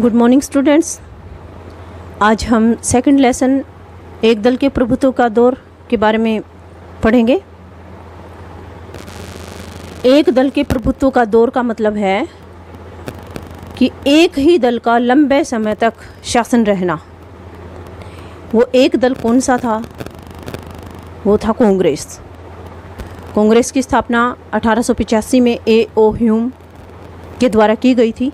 Good morning students. आज हम second lesson एक दल के प्रभुत्व का दौर के बारे में पढ़ेंगे। एक दल के प्रभुत्व का दौर का मतलब है कि एक ही दल का लंबे समय तक शासन रहना। वो एक दल कौन सा था? वो था कांग्रेस। कांग्रेस की स्थापना 1885 में A.O. ह्यूम के द्वारा की गई थी,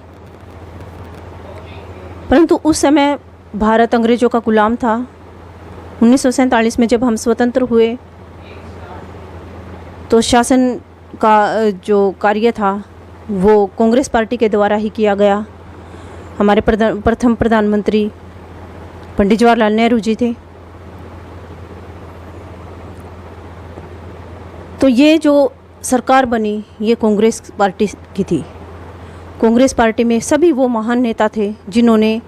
परंतु उस समय भारत अंग्रेज़ों का गुलाम था। 1947 में जब हम स्वतंत्र हुए तो शासन का जो कार्य था वो कांग्रेस पार्टी के द्वारा ही किया गया। हमारे प्रथम प्रधानमंत्री पंडित जवाहरलाल नेहरू जी थे। तो ये जो सरकार बनी ये कांग्रेस पार्टी की थी। कांग्रेस पार्टी में सभी वो महान नेता थे जिन्होंने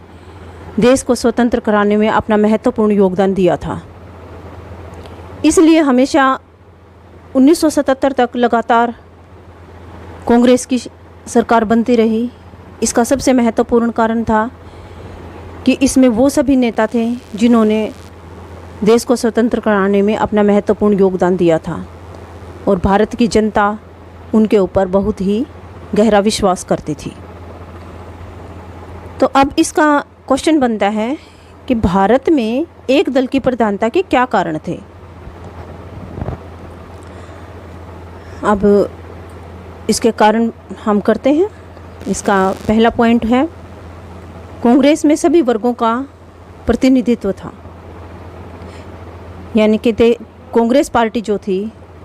देश को स्वतंत्र कराने में अपना महत्वपूर्ण योगदान दिया था। इसलिए हमेशा 1977 तक लगातार कांग्रेस की सरकार बनती रही। इसका सबसे महत्वपूर्ण कारण था कि इसमें वो सभी नेता थे जिन्होंने देश को स्वतंत्र कराने में अपना महत्वपूर्ण योगदान दिया था और भारत की जनता उनके ऊपर बहुत ही गहरा विश्वास करती थी। तो अब इसका क्वेश्चन बनता है कि भारत में एक दल की प्रधानता के क्या कारण थे। अब इसके कारण हम करते हैं। इसका पहला पॉइंट है कांग्रेस में सभी वर्गों का प्रतिनिधित्व था। यानी कि कांग्रेस पार्टी जो थी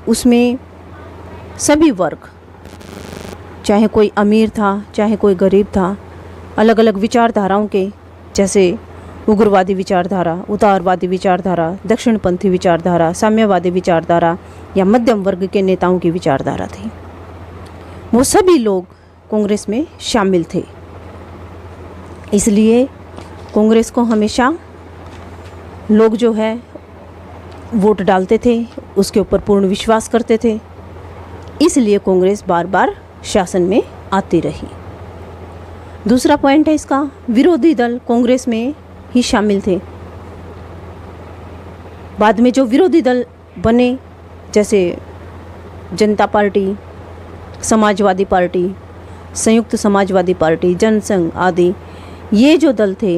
उसमें सभी वर्ग, चाहे कोई अमीर था चाहे कोई गरीब था, अलग अलग विचारधाराओं के, जैसे उग्रवादी विचारधारा, उदारवादी विचारधारा, दक्षिणपंथी विचारधारा, साम्यवादी विचारधारा या मध्यम वर्ग के नेताओं की विचारधारा थी। वो सभी लोग कांग्रेस में शामिल थे। इसलिए कांग्रेस को हमेशा लोग जो है वोट डालते थे, उसके ऊपर पूर्ण विश्वास करते थे। इसलिए कांग्रेस बार बार शासन में आती रही। दूसरा पॉइंट है इसका, विरोधी दल कांग्रेस में ही शामिल थे। बाद में जो विरोधी दल बने, जैसे जनता पार्टी, समाजवादी पार्टी, संयुक्त समाजवादी पार्टी, जनसंघ आदि, ये जो दल थे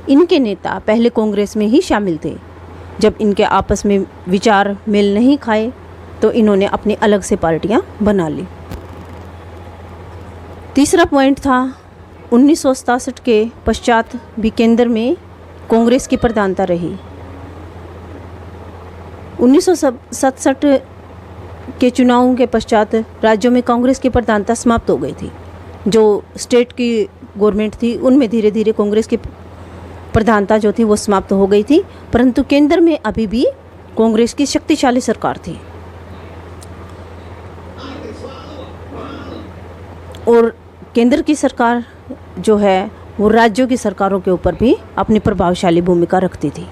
इनके नेता पहले कांग्रेस में ही शामिल थे। जब इनके आपस में विचार मेल नहीं खाए तो इन्होंने अपनी अलग से पार्टियां बना ली। तीसरा पॉइंट था 1967 के पश्चात भी केंद्र में कांग्रेस की प्रधानता रही। 1967 के चुनावों के पश्चात राज्यों में कांग्रेस की प्रधानता समाप्त हो गई थी। जो स्टेट की गवर्नमेंट थी उनमें धीरे धीरे कांग्रेस की प्रधानता जो थी वो समाप्त हो गई थी, परंतु केंद्र में अभी भी कांग्रेस की शक्तिशाली सरकार थी। और केंद्र की सरकार जो है वो राज्यों की सरकारों के ऊपर भी अपनी प्रभावशाली भूमिका रखती थी।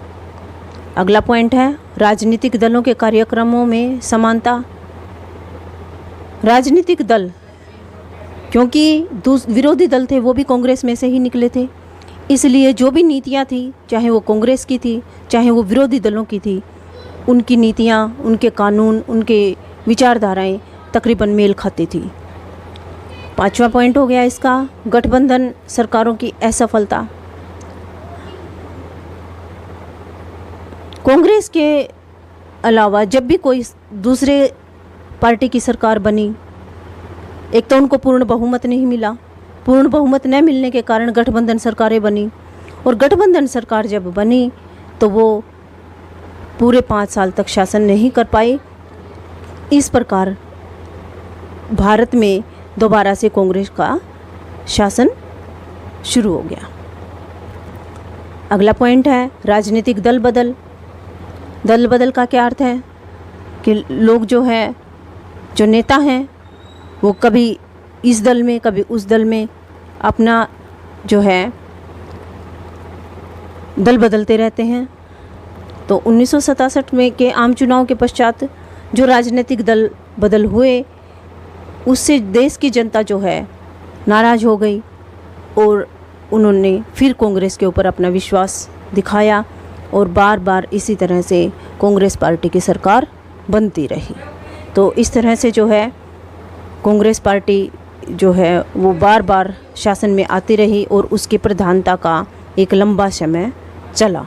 अगला पॉइंट है राजनीतिक दलों के कार्यक्रमों में समानता। राजनीतिक दल, क्योंकि विरोधी दल थे वो भी कांग्रेस में से ही निकले थे, इसलिए जो भी नीतियाँ थी, चाहे वो कांग्रेस की थी चाहे वो विरोधी दलों की थी, उनकी नीतियाँ, उनके कानून, उनके विचारधाराएं तकरीबन मेल खाती थी। पांचवा पॉइंट हो गया इसका, गठबंधन सरकारों की असफलता। कांग्रेस के अलावा जब भी कोई दूसरे पार्टी की सरकार बनी, एक तो उनको पूर्ण बहुमत नहीं मिला। पूर्ण बहुमत न मिलने के कारण गठबंधन सरकारें बनी, और गठबंधन सरकार जब बनी तो वो पूरे 5 साल तक शासन नहीं कर पाई। इस प्रकार भारत में दोबारा से कांग्रेस का शासन शुरू हो गया। अगला पॉइंट है राजनीतिक दल बदल। दल बदल का क्या अर्थ है कि लोग जो है, जो नेता हैं, वो कभी इस दल में कभी उस दल में अपना जो है दल बदलते रहते हैं। तो 1967 में के आम चुनाव के पश्चात जो राजनीतिक दल बदल हुए उससे देश की जनता जो है नाराज़ हो गई और उन्होंने फिर कांग्रेस के ऊपर अपना विश्वास दिखाया और बार बार इसी तरह से कांग्रेस पार्टी की सरकार बनती रही। तो इस तरह से जो है कांग्रेस पार्टी जो है वो बार बार शासन में आती रही और उसकी प्रधानता का एक लंबा समय चला।